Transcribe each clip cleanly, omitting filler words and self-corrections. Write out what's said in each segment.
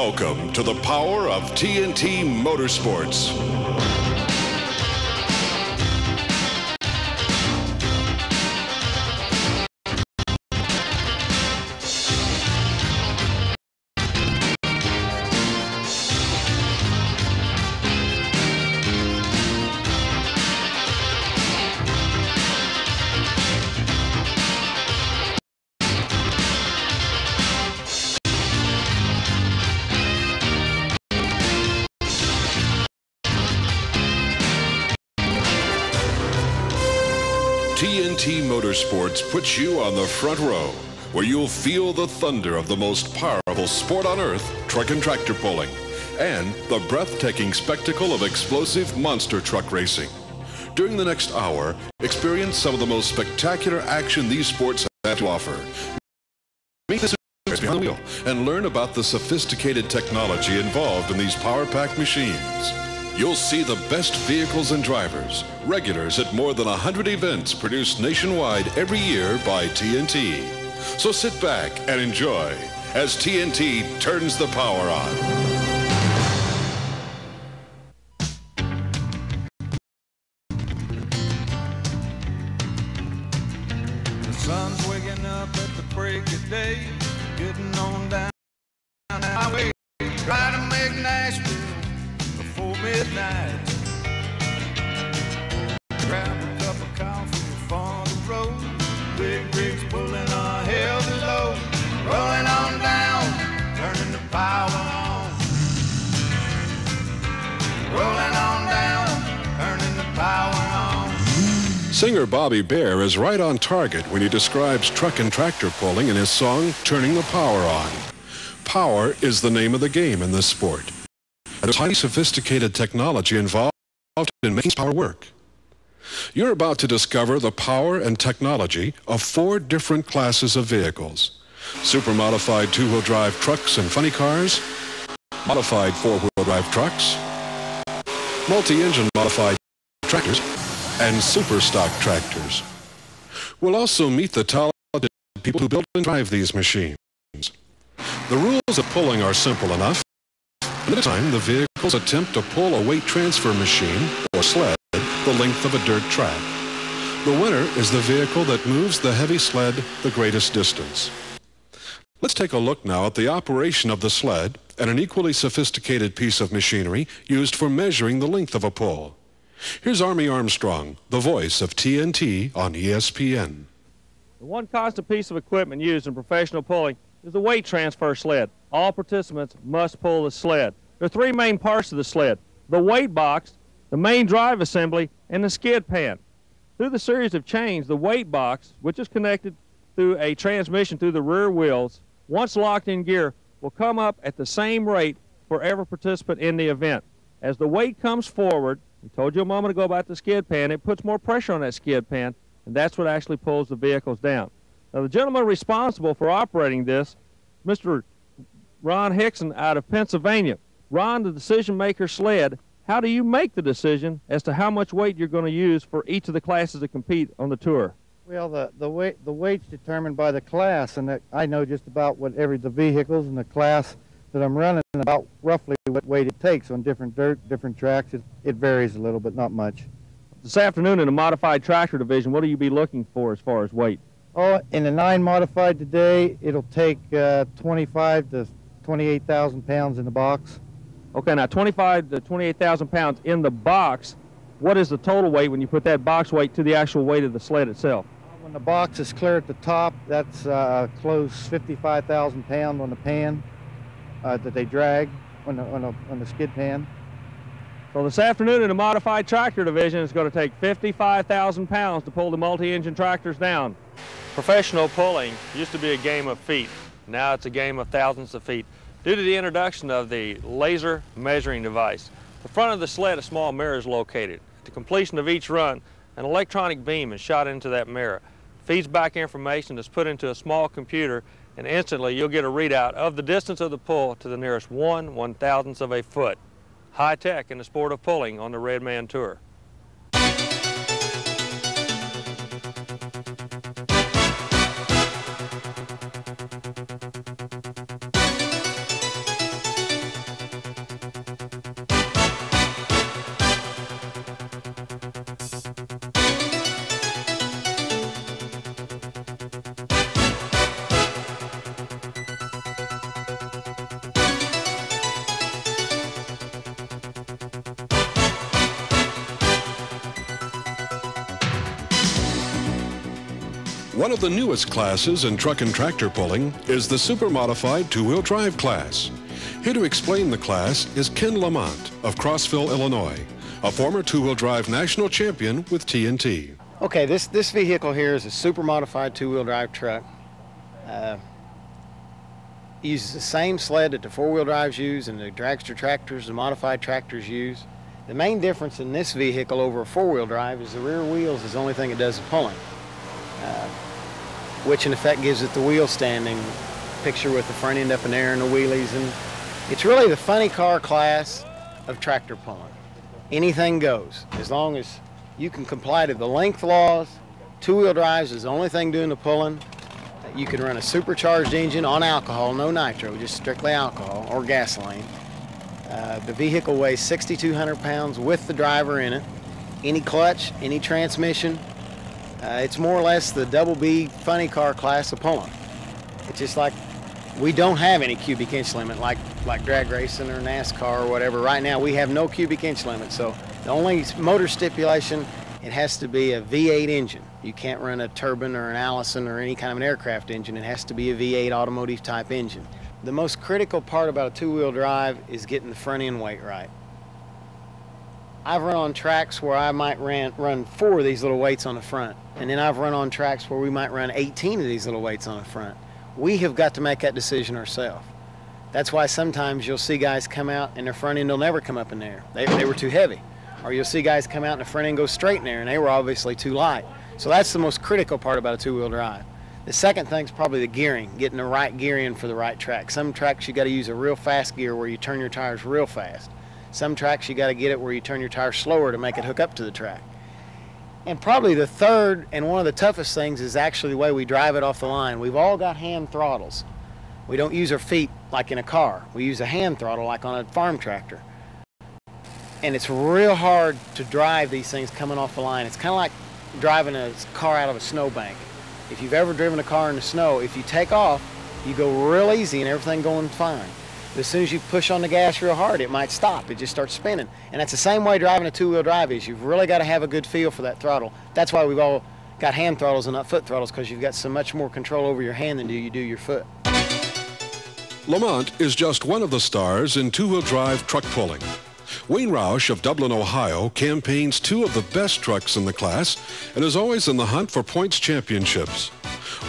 Welcome to the power of TNT Motorsports. TNT Motorsports puts you on the front row, where you'll feel the thunder of the most powerful sport on earth, truck and tractor pulling, and the breathtaking spectacle of explosive monster truck racing. During the next hour, experience some of the most spectacular action these sports have to offer. Meet the superstars behind the wheel and learn about the sophisticated technology involved in these power-packed machines. You'll see the best vehicles and drivers, regulars at more than 100 events produced nationwide every year by TNT. So sit back and enjoy as TNT turns the power on. The sun's waking up at the break of day, getting on down the highway, try to make Nashville before midnight. Grab a cup of coffee for the road. Big rigs pulling a heavy load. Rolling on down, turning the power on. Rolling on down, turning the power on. Singer Bobby Bare is right on target when he describes truck and tractor pulling in his song, Turning the Power On. Power is the name of the game in this sport. There's highly sophisticated technology involved in making power work. You're about to discover the power and technology of 4 different classes of vehicles: super-modified two-wheel drive trucks and funny cars, modified four-wheel drive trucks, multi-engine modified tractors, and super stock tractors. We'll also meet the talented people who build and drive these machines. The rules of pulling are simple enough. This time, the vehicles attempt to pull a weight transfer machine or sled the length of a dirt track. The winner is the vehicle that moves the heavy sled the greatest distance. Let's take a look now at the operation of the sled and an equally sophisticated piece of machinery used for measuring the length of a pull. Here's Army Armstrong, the voice of TNT on ESPN. The one constant piece of equipment used in professional pulling is the weight transfer sled. All participants must pull the sled. There are 3 main parts of the sled: the weight box, the main drive assembly, and the skid pan. Through the series of chains, the weight box, which is connected through a transmission through the rear wheels, once locked in gear, will come up at the same rate for every participant in the event. As the weight comes forward, we told you a moment ago about the skid pan, it puts more pressure on that skid pan, and that's what actually pulls the vehicles down. Now, the gentleman responsible for operating this, Mr. Ron Hickson out of Pennsylvania. Ron, the decision-maker sled, how do you make the decision as to how much weight you're going to use for each of the classes that compete on the tour? Well, the weight's determined by the class, and I know just about what the vehicles and the class that I'm running, about roughly what weight it takes on different dirt, different tracks. It varies a little, but not much. This afternoon in the modified tractor division, what will you be looking for as far as weight? Oh, in the 9 modified today, it'll take 25 to 28,000 pounds in the box. Okay, now 25 to 28,000 pounds in the box. What is the total weight when you put that box weight to the actual weight of the sled itself? When the box is clear at the top, that's close 55,000 pounds on the pan that they drag on the skid pan. So this afternoon in the modified tractor division, it's going to take 55,000 pounds to pull the multi-engine tractors down. Professional pulling used to be a game of feet. Now it's a game of thousands of feet due to the introduction of the laser measuring device. The front of the sled, a small mirror is located. At the completion of each run, an electronic beam is shot into that mirror. Feeds back information that's put into a small computer, and instantly you'll get a readout of the distance of the pull to the nearest 1/1000th of a foot. High tech in the sport of pulling on the Red Man Tour. One of the newest classes in truck and tractor pulling is the super modified two-wheel drive class. Here to explain the class is Ken Lamont of Crossville, Illinois, a former two-wheel drive national champion with TNT. Okay, this vehicle here is a super modified two-wheel drive truck. Uses the same sled that the four-wheel drives use and the dragster tractors, the modified tractors use. The main difference in this vehicle over a four-wheel drive is the rear wheels is the only thing it does the pulling, which in effect gives it the wheel standing picture with the front end up in the air and the wheelies. And it's really the funny car class of tractor pulling. Anything goes, as long as you can comply to the length laws. Two-wheel drives is the only thing doing the pulling. You can run a supercharged engine on alcohol, no nitro, just strictly alcohol or gasoline. The vehicle weighs 6,200 pounds with the driver in it. Any clutch, any transmission. It's more or less the double B funny car class of pulling. It's just like we don't have any cubic inch limit like drag racing or NASCAR or whatever. Right now we have no cubic inch limit, so the only motor stipulation, it has to be a V8 engine. You can't run a turbine or an Allison or any kind of an aircraft engine. It has to be a V8 automotive type engine. The most critical part about a two-wheel drive is getting the front end weight right. I've run on tracks where I might run 4 of these little weights on the front, and then I've run on tracks where we might run 18 of these little weights on the front. We have got to make that decision ourselves. That's why sometimes you'll see guys come out and their front end will never come up in there. They were too heavy. Or you'll see guys come out and the front end goes straight in there and they were obviously too light. So that's the most critical part about a two-wheel drive. The second thing is probably the gearing, getting the right gearing for the right track. Some tracks you got to use a real fast gear where you turn your tires real fast. Some tracks you got to get it where you turn your tires slower to make it hook up to the track. And probably the third and one of the toughest things is actually the way we drive it off the line. We've all got hand throttles. We don't use our feet like in a car. We use a hand throttle like on a farm tractor. And it's real hard to drive these things coming off the line. It's kind of like driving a car out of a snowbank. If you've ever driven a car in the snow, if you take off, you go real easy and everything going fine. But as soon as you push on the gas real hard, it might stop. It just starts spinning. And that's the same way driving a two-wheel drive is. You've really got to have a good feel for that throttle. That's why we've all got hand throttles and not foot throttles, because you've got so much more control over your hand than you do your foot. Lamont is just one of the stars in two-wheel drive truck pulling. Wayne Roush of Dublin, Ohio, campaigns 2 of the best trucks in the class and is always in the hunt for points championships.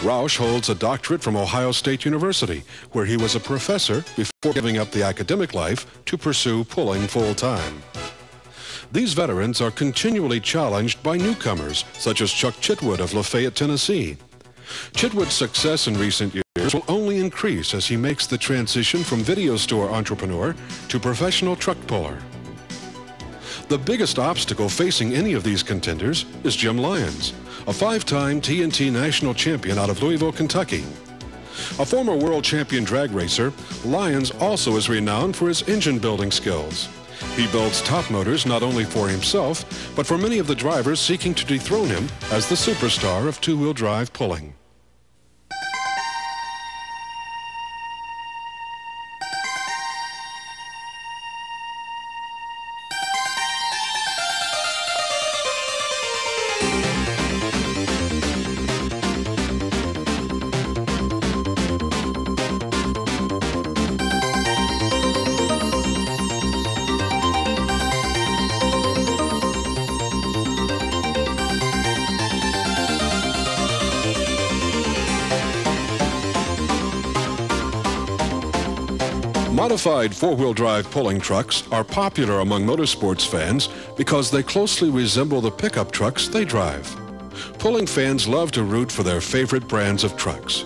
Roush holds a doctorate from Ohio State University, where he was a professor before giving up the academic life to pursue pulling full-time. These veterans are continually challenged by newcomers, such as Chuck Chitwood of Lafayette, Tennessee. Chitwood's success in recent years will only increase as he makes the transition from video store entrepreneur to professional truck puller. The biggest obstacle facing any of these contenders is Jim Lyons, a 5-time TNT national champion out of Louisville, Kentucky. A former world champion drag racer, Lyons also is renowned for his engine building skills. He builds top motors not only for himself, but for many of the drivers seeking to dethrone him as the superstar of two-wheel drive pulling. Modified four-wheel drive pulling trucks are popular among motorsports fans because they closely resemble the pickup trucks they drive. Pulling fans love to root for their favorite brands of trucks.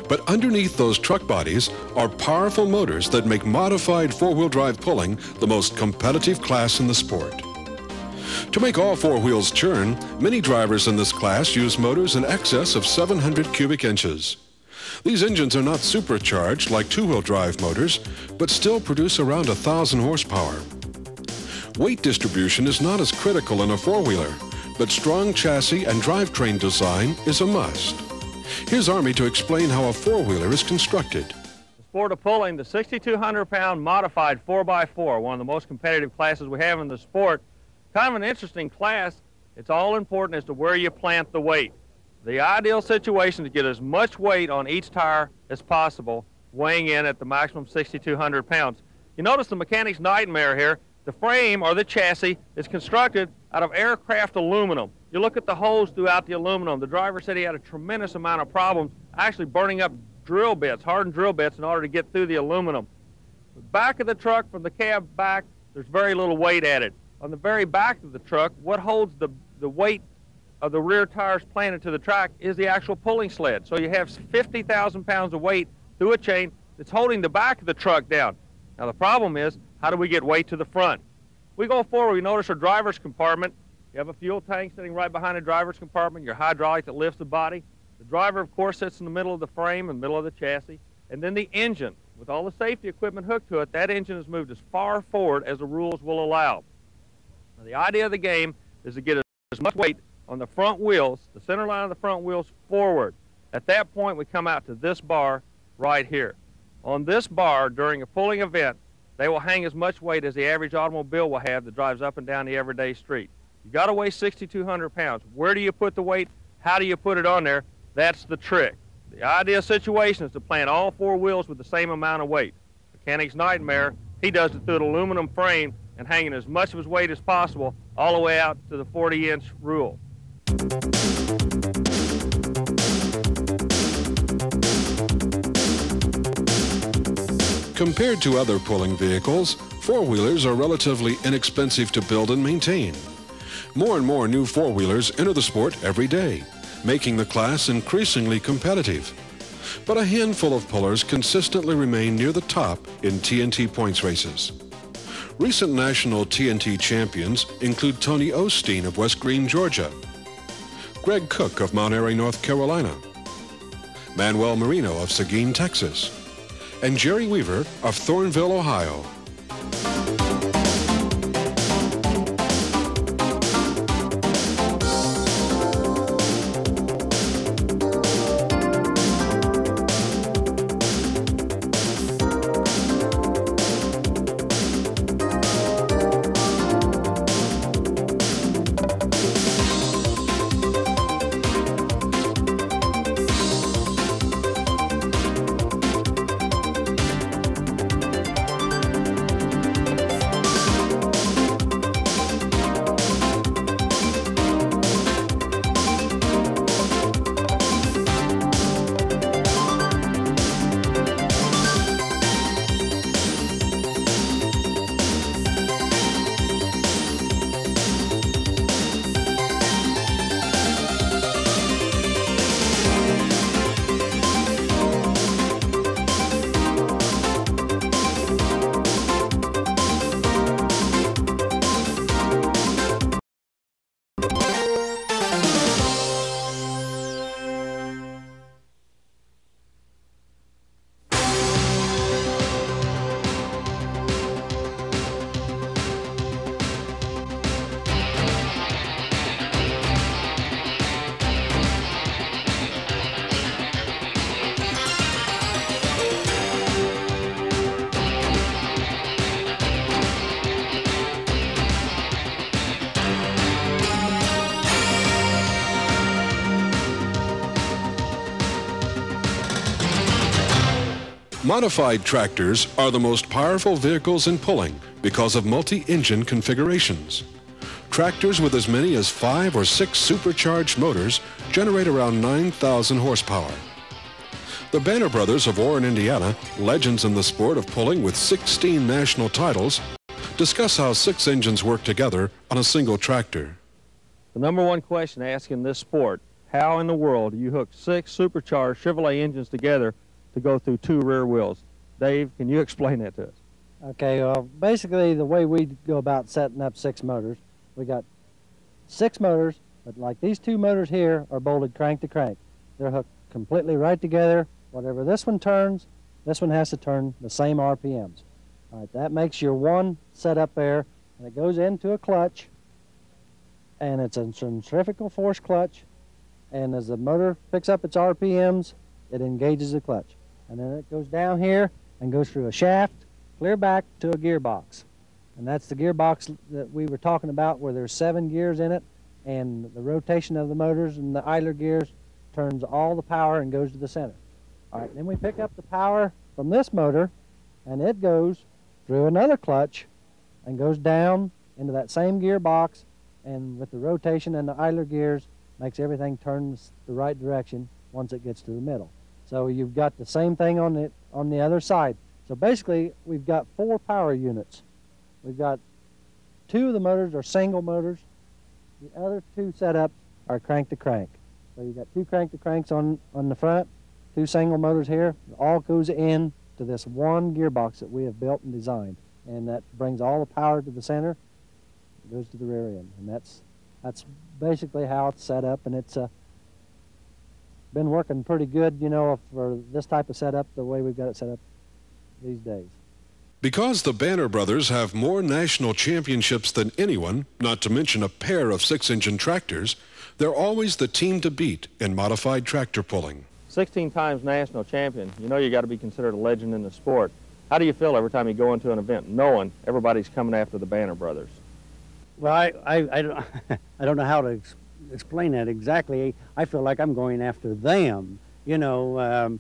But underneath those truck bodies are powerful motors that make modified four-wheel drive pulling the most competitive class in the sport. To make all four wheels turn, many drivers in this class use motors in excess of 700 cubic inches. These engines are not supercharged like two-wheel drive motors, but still produce around 1,000 horsepower. Weight distribution is not as critical in a four-wheeler, but strong chassis and drivetrain design is a must. Here's Army to explain how a four-wheeler is constructed. The sport of pulling, the 6,200-pound modified 4x4, one of the most competitive classes we have in the sport. Kind of an interesting class. It's all important as to where you plant the weight. The ideal situation is to get as much weight on each tire as possible, weighing in at the maximum 6,200 pounds. You notice the mechanic's nightmare here. The frame or the chassis is constructed out of aircraft aluminum. You look at the holes throughout the aluminum. The driver said he had a tremendous amount of problems actually burning up drill bits, hardened drill bits, in order to get through the aluminum. The back of the truck, from the cab back, there's very little weight added. On the very back of the truck, what holds the weight of the rear tires planted to the track is the actual pulling sled. So you have 50,000 pounds of weight through a chain that's holding the back of the truck down. Now the problem is, how do we get weight to the front? We go forward, we notice our driver's compartment. You have a fuel tank sitting right behind the driver's compartment, your hydraulic that lifts the body. The driver, of course, sits in the middle of the frame, in the middle of the chassis. And then the engine, with all the safety equipment hooked to it, that engine is moved as far forward as the rules will allow. Now, the idea of the game is to get as much weight on the front wheels, the center line of the front wheels, forward. At that point, we come out to this bar right here. On this bar, during a pulling event, they will hang as much weight as the average automobile will have that drives up and down the everyday street. You got to weigh 6,200 pounds. Where do you put the weight? How do you put it on there? That's the trick. The ideal situation is to plant all four wheels with the same amount of weight. Mechanic's nightmare, he does it through an aluminum frame and hanging as much of his weight as possible all the way out to the 40-inch rule. Compared to other pulling vehicles, four-wheelers are relatively inexpensive to build and maintain. More and more new four-wheelers enter the sport every day, making the class increasingly competitive. But a handful of pullers consistently remain near the top in TNT points races. Recent national TNT champions include Tony Osteen of West Greene, Georgia, Greg Cook of Mount Airy, North Carolina, Manuel Marino of Seguin, Texas, and Jerry Weaver of Thornville, Ohio. Modified tractors are the most powerful vehicles in pulling because of multi-engine configurations. Tractors with as many as 5 or 6 supercharged motors generate around 9,000 horsepower. The Banner brothers of Warren, Indiana, legends in the sport of pulling with 16 national titles, discuss how 6 engines work together on a single tractor. The number one question asked in this sport, how in the world do you hook 6 supercharged Chevrolet engines together to go through 2 rear wheels? Dave, can you explain that to us? Okay, well, basically the way we go about setting up 6 motors, we got 6 motors, but like these 2 motors here are bolted crank to crank. They're hooked completely right together. Whatever this one turns, this one has to turn the same RPMs. All right, that makes your one set up there, and it goes into a clutch, and it's a centrifugal force clutch, and as the motor picks up its RPMs, it engages the clutch. And then it goes down here and goes through a shaft, clear back to a gearbox. And that's the gearbox that we were talking about, where there's 7 gears in it, and the rotation of the motors and the idler gears turns all the power and goes to the center. All right, then we pick up the power from this motor, and it goes through another clutch and goes down into that same gearbox, and with the rotation and the idler gears, makes everything turn the right direction once it gets to the middle. So you've got the same thing on the other side. So basically, we've got 4 power units. We've got 2 of the motors are single motors. The other 2 setups are crank-to-crank. So you've got 2 crank-to-cranks on the front, 2 single motors here. It all goes in to this one gearbox that we have built and designed. And that brings all the power to the center, it goes to the rear end. And that's basically how it's set up, and it's been working pretty good, you know, for this type of setup, the way we've got it set up these days. Because the Banner brothers have more national championships than anyone, not to mention a pair of 6-engine tractors, they're always the team to beat in modified tractor pulling. 16 times national champion. You know you got to be considered a legend in the sport. How do you feel every time you go into an event knowing everybody's coming after the Banner brothers? Well, I don't know how to explain that exactly. I feel like I'm going after them. You know,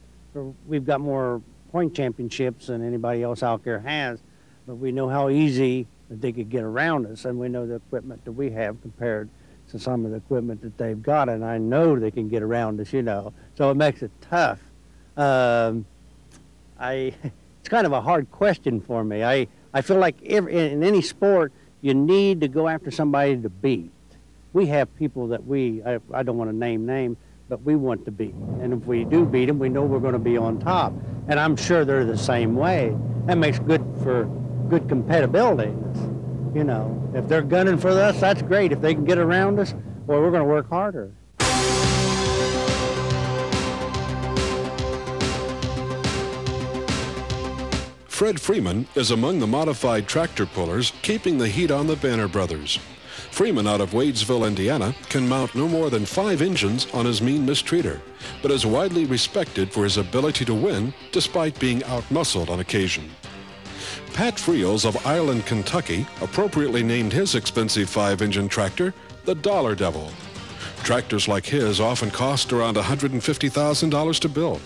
we've got more point championships than anybody else out there has, but we know how easy that they could get around us, and we know the equipment that we have compared to some of the equipment that they've got, and I know they can get around us, you know, so it makes it tough. It's kind of a hard question for me. I feel like in any sport, you need to go after somebody to beat. We have people that I don't want to name names, but we want to beat. And if we do beat them, we know we're going to be on top. And I'm sure they're the same way. That makes good for good compatibility. You know, if they're gunning for us, that's great. If they can get around us, well, we're going to work harder. Fred Freeman is among the modified tractor pullers keeping the heat on the Banner brothers. Freeman out of Wadesville, Indiana, can mount no more than 5 engines on his mean mistreater, but is widely respected for his ability to win despite being outmuscled on occasion. Pat Friels of Ireland, Kentucky, appropriately named his expensive 5-engine tractor the Dollar Devil. Tractors like his often cost around $150,000 to build,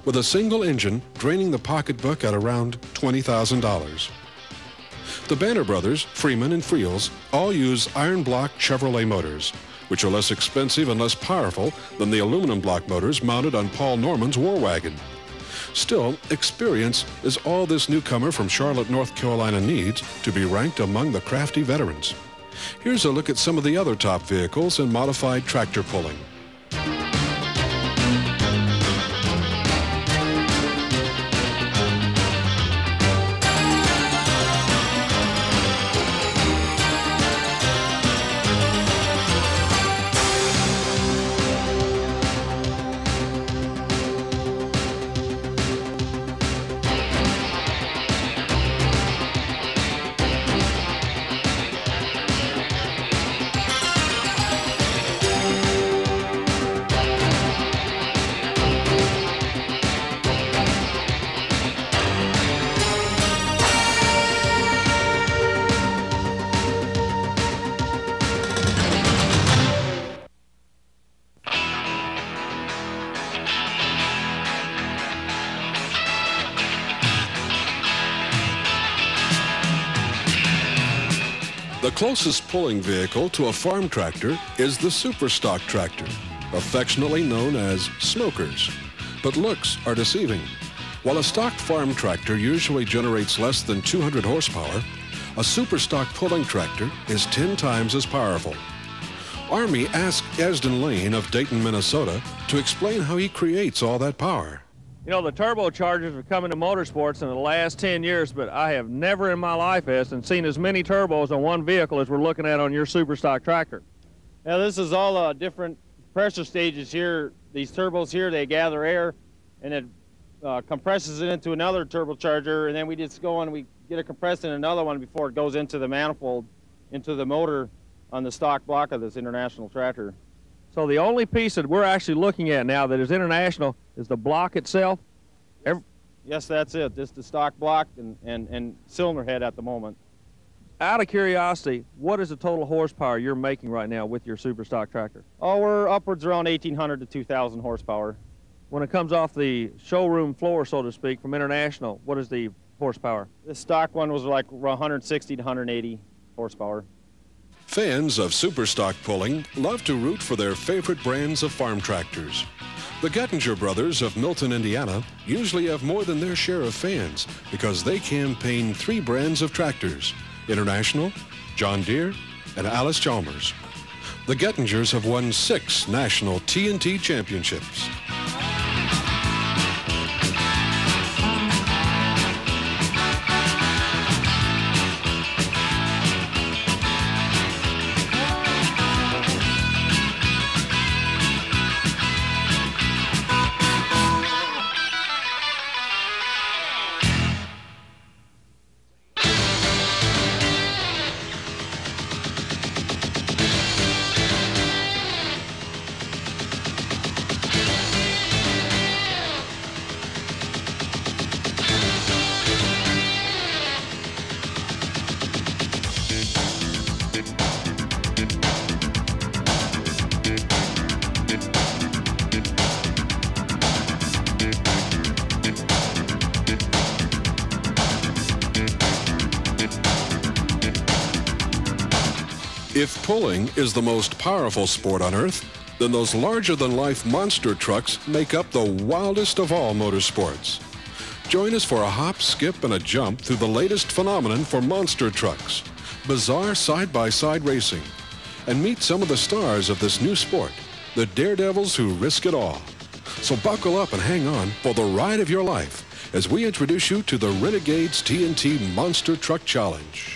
with a single engine draining the pocketbook at around $20,000. The Banner brothers, Freeman and Friels, all use iron block Chevrolet motors, which are less expensive and less powerful than the aluminum block motors mounted on Paul Norman's war wagon. Still, experience is all this newcomer from Charlotte, North Carolina needs to be ranked among the crafty veterans. Here's a look at some of the other top vehicles in modified tractor pulling. The closest pulling vehicle to a farm tractor is the super stock tractor, affectionately known as smokers. But looks are deceiving. While a stock farm tractor usually generates less than 200 horsepower, a super stock pulling tractor is 10 times as powerful. Army asked Esden Lane of Dayton, Minnesota, to explain how he creates all that power. You know, the turbochargers are coming to motorsports in the last 10 years, but I have never in my life, Esden, seen as many turbos on one vehicle as we're looking at on your super stock tractor. Now, this is all different pressure stages here. These turbos here, they gather air, and it compresses it into another turbocharger, and then we just go on and we get it compressed in another one before it goes into the manifold, into the motor on the stock block of this international tractor. So the only piece that we're actually looking at now that is international is the block itself? Yes, that's it. This is the stock block and cylinder head at the moment. Out of curiosity, what is the total horsepower you're making right now with your super stock tractor? Oh, we're upwards around 1,800 to 2,000 horsepower. When it comes off the showroom floor, so to speak, from International, what is the horsepower? This stock one was like 160 to 180 horsepower. Fans of superstock pulling love to root for their favorite brands of farm tractors. The Gettinger brothers of Milton, Indiana, usually have more than their share of fans because they campaign 3 brands of tractors: International, John Deere, and Alice Chalmers. The Gettingers have won 6 national TNT championships. If pulling is the most powerful sport on earth, then those larger-than-life monster trucks make up the wildest of all motorsports. Join us for a hop, skip, and a jump through the latest phenomenon for monster trucks, bizarre side-by-side racing, and meet some of the stars of this new sport, the daredevils who risk it all. So buckle up and hang on for the ride of your life as we introduce you to the Renegades TNT Monster Truck Challenge.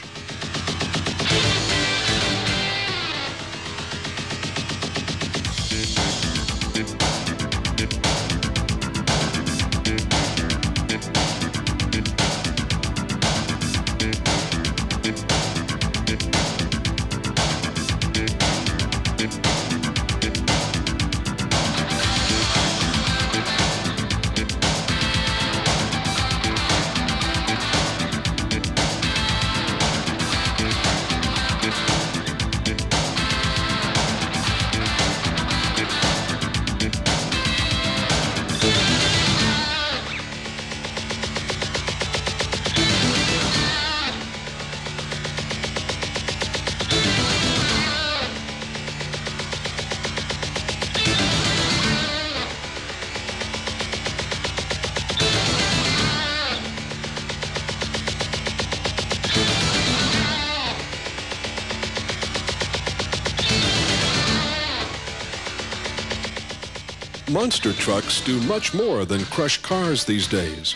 Monster trucks do much more than crush cars these days.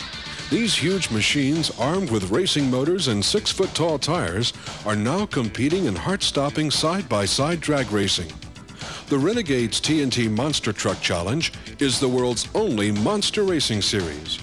These huge machines, armed with racing motors and 6-foot-tall tires, are now competing in heart-stopping side-by-side drag racing. The Renegades TNT Monster Truck Challenge is the world's only monster racing series.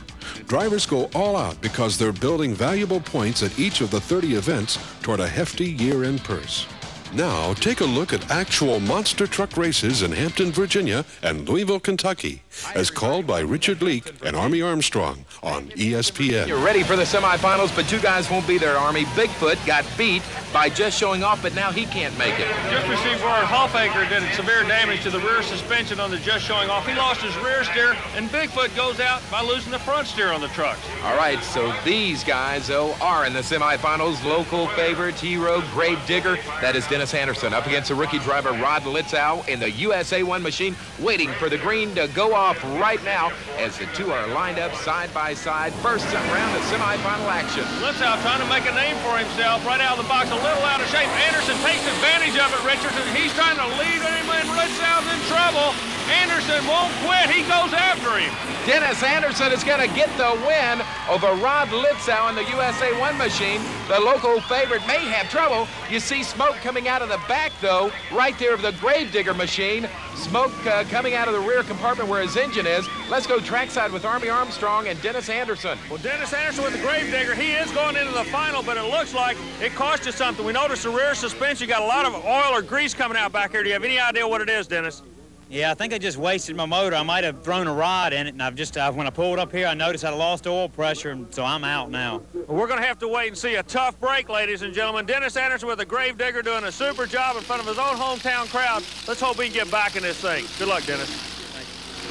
Drivers go all out because they're building valuable points at each of the 30 events toward a hefty year-end purse. Now, take a look at actual monster truck races in Hampton, Virginia and Louisville, Kentucky, as called by Richard Leake and Army Armstrong on ESPN. You're ready for the semifinals, but 2 guys won't be there, Army. Bigfoot got beat by just showing off, but now he can't make it. Just received word Hoffaker did severe damage to the rear suspension on the just showing off. He lost his rear steer, and Bigfoot goes out by losing the front steer on the trucks. All right, so these guys, though, are in the semifinals. Local favorite, hero, grave digger, that is Dennis Anderson, up against the rookie driver Rod Litzow in the USA 1 machine, waiting for the green to go off right now as the 2 are lined up side by side. First round of semifinal action. Litzow trying to make a name for himself right out of the box, a little out of shape. Anderson takes advantage of it, Richards, and he's trying to lead him, and Litzow's in trouble. Anderson won't quit. He goes after him. Dennis Anderson is going to get the win over Rod Litzow in the USA 1 machine. The local favorite may have trouble. You see smoke coming out of the back, though, right there of the Gravedigger machine. Smoke coming out of the rear compartment where his engine is. Let's go trackside with Army Armstrong and Dennis Anderson. Well, Dennis Anderson with the Gravedigger, he is going into the final, but it looks like it cost you something. We noticed the rear suspension got a lot of oil or grease coming out back here. Do you have any idea what it is, Dennis? Yeah, I think I just wasted my motor. I might have thrown a rod in it, and when I pulled up here, I noticed I lost oil pressure, and so I'm out now. Well, we're going to have to wait and see a tough break, ladies and gentlemen. Dennis Anderson with the Gravedigger doing a super job in front of his own hometown crowd. Let's hope he can get back in this thing. Good luck, Dennis.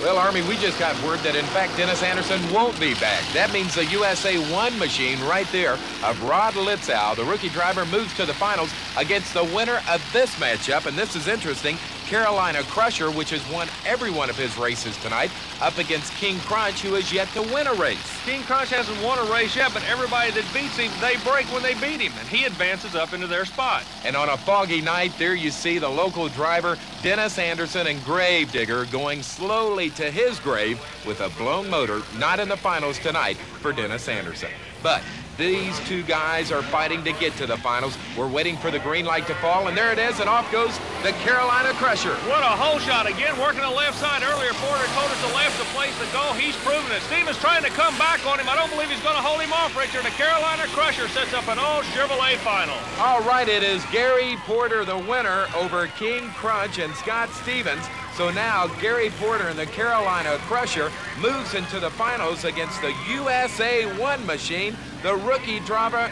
Well, Army, we just got word that, in fact, Dennis Anderson won't be back. That means the USA 1 machine right there of Rod Litzow, the rookie driver, moves to the finals against the winner of this matchup. And this is interesting. Carolina Crusher, which has won every one of his races tonight, up against King Crunch, who has yet to win a race. King Crunch hasn't won a race yet, but everybody that beats him, they break when they beat him, and he advances up into their spot. And on a foggy night, there you see the local driver, Dennis Anderson, and Gravedigger going slowly to his grave with a blown motor, not in the finals tonight for Dennis Anderson. But these two guys are fighting to get to the finals. We're waiting for the green light to fall, and there it is, and off goes the Carolina Crusher. What a hole shot again, working the left side earlier. Porter told us the left's the place to go. He's proven it. Stevens trying to come back on him. I don't believe he's going to hold him off, Richard. The Carolina Crusher sets up an old Chevrolet final. All right, it is Gary Porter, the winner, over King Crunch and Scott Stevens. So now Gary Porter and the Carolina Crusher moves into the finals against the USA 1 machine, the rookie driver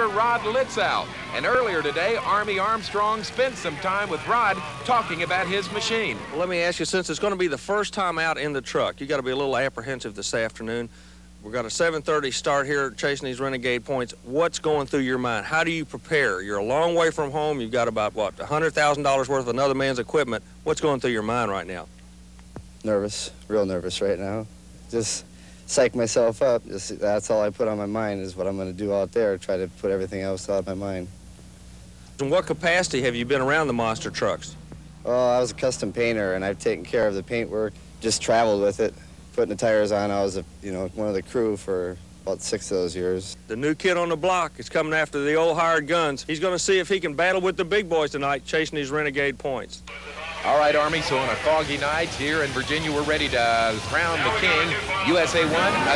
Rod Litzow. And earlier today, Army Armstrong spent some time with Rod talking about his machine. Well, let me ask you, since it's going to be the first time out in the truck, you got to be a little apprehensive this afternoon. We've got a 7:30 start here chasing these Renegade points. What's going through your mind? How do you prepare? You're a long way from home. You've got about, what, $100,000 worth of another man's equipment. What's going through your mind right now? Nervous, real nervous right now. Just psych myself up. That's all I put on my mind is what I'm going to do out there, try to put everything else out of my mind. In what capacity have you been around the monster trucks? Well, I was a custom painter, and I've taken care of the paint work, just traveled with it. Putting the tires on, I was, one of the crew for about 6 of those years. The new kid on the block is coming after the old hired guns. He's going to see if he can battle with the big boys tonight, chasing these Renegade points. All right, Army, so on a foggy night here in Virginia, we're ready to crown the king. USA 1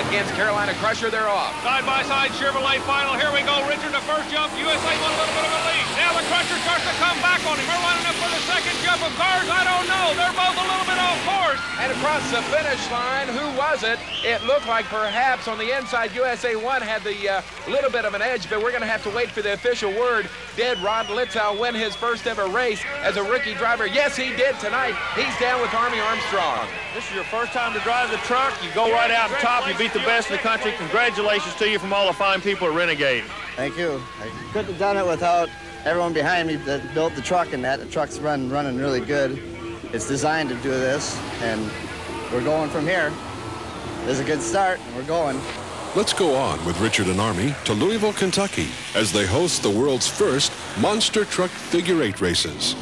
against Carolina Crusher, they're off. Side-by-side Chevrolet final. Here we go, Richard, the first jump. USA 1 a little bit of a lead. Now the Crusher starts to come back on him. We're lining up for the second jump of cars. I don't know. They're both a little bit off course. And across the finish line, who was it? It looked like perhaps on the inside, USA 1 had the little bit of an edge, but we're going to have to wait for the official word. Did Rod Litzow win his first ever race as a rookie driver? Yes, he did tonight. He's down with Army Armstrong. This is your first time to drive the truck. You go right out on top. You beat the best in the country. Congratulations to you from all the fine people at Renegade. Thank you. I couldn't have done it without everyone behind me that built the truck, and that the truck's running really good. It's designed to do this, and we're going from here. There's a good start, and we're going. Let's go on with Richard and Army to Louisville, Kentucky, as they host the world's first monster truck figure 8 races.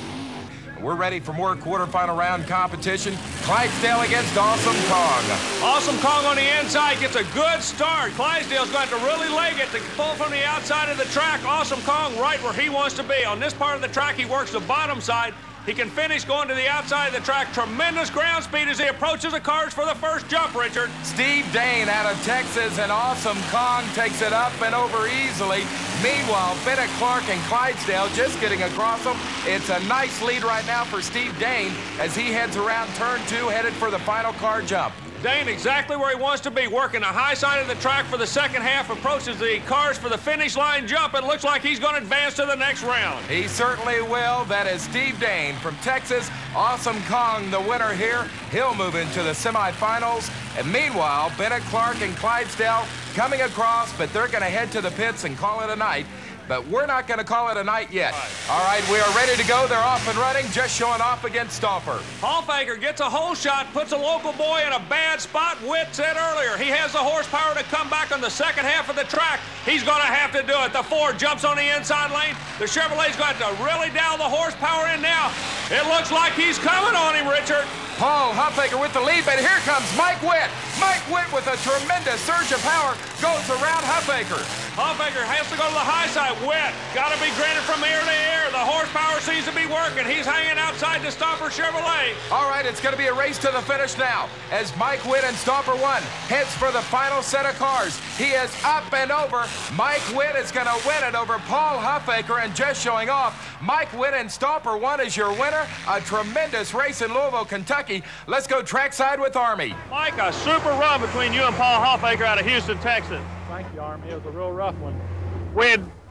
We're ready for more quarterfinal round competition. Clydesdale against Awesome Kong. Awesome Kong on the inside gets a good start. Clydesdale's going to have to really leg it to pull from the outside of the track. Awesome Kong right where he wants to be. On this part of the track, he works the bottom side. He can finish going to the outside of the track. Tremendous ground speed as he approaches the cars for the first jump, Richard. Steve Dane out of Texas, and Awesome Kong takes it up and over easily. Meanwhile, Bennett Clark and Clydesdale just getting across them. It's a nice lead right now for Steve Dane as he heads around turn 2, headed for the final car jump. Dane exactly where he wants to be, working the high side of the track for the second half, approaches the cars for the finish line jump, and looks like he's going to advance to the next round. He certainly will. That is Steve Dane from Texas. Awesome Kong, the winner here. He'll move into the semifinals. And meanwhile, Bennett Clark and Clydesdale coming across, but they're going to head to the pits and call it a night. But we're not going to call it a night yet. All right, we are ready to go. They're off and running, just showing off against Stomper. Hallfager gets a hole shot, puts a local boy in a bad spot. Witt said earlier he has the horsepower to come back on the second half of the track. He's going to have to do it. The Ford jumps on the inside lane. The Chevrolet's got to really dial the horsepower in now. It looks like he's coming on him, Richard. Paul Huffaker with the lead, but here comes Mike Witt. Mike Witt with a tremendous surge of power goes around Huffaker. Hoffaker has to go to the high side. Witt got to be granted from air to air. The horsepower seems to be working. He's hanging outside the Stomper Chevrolet. All right, it's going to be a race to the finish now as Mike Witt and Stomper 1 heads for the final set of cars. He is up and over. Mike Witt is going to win it over Paul Hoffaker, and just showing off, Mike Witt and Stomper 1 is your winner. A tremendous race in Louisville, Kentucky. Let's go trackside with Army. Mike, a super run between you and Paul Hoffaker out of Houston, Texas. Thank you, Army. It was a real rough one.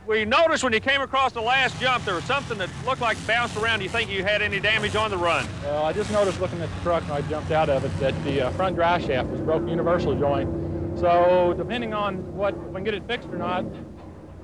We noticed when you came across the last jump, there was something that looked like bounced around. Do you think you had any damage on the run? Well, I just noticed looking at the truck when I jumped out of it that the front drive shaft was broken universal joint. So depending on if we can get it fixed or not,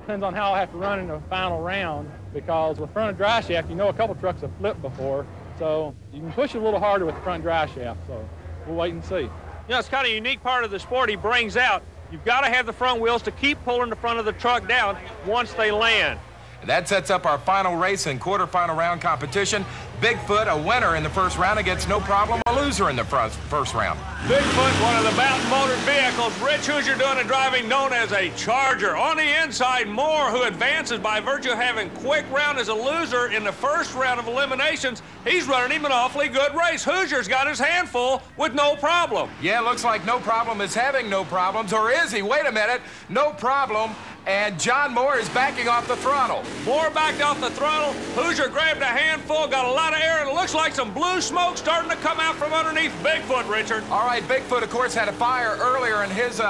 depends on how I have to run in the final round, because with front drive shaft, you know a couple trucks have flipped before, so you can push it a little harder with the front drive shaft, so we'll wait and see. You know, it's kind of a unique part of the sport he brings out. You've got to have the front wheels to keep pulling the front of the truck down once they land. That sets up our final race and quarterfinal round competition. Bigfoot, a winner in the first round, against No Problem, a loser in the first round. Bigfoot, one of the Mountain Motor vehicles. Rich Hoosier doing the driving, known as a Charger. On the inside, Moore, who advances by virtue of having quick round as a loser in the first round of eliminations. He's running him an awfully good race. Hoosier's got his handful with No Problem. Yeah, looks like No Problem is having no problems, or is he? Wait a minute, No Problem. And John Moore is backing off the throttle. Moore backed off the throttle. Hoosier grabbed a handful, got a lot of air, and it looks like some blue smoke starting to come out from underneath Bigfoot, Richard. All right, Bigfoot, of course, had a fire earlier in his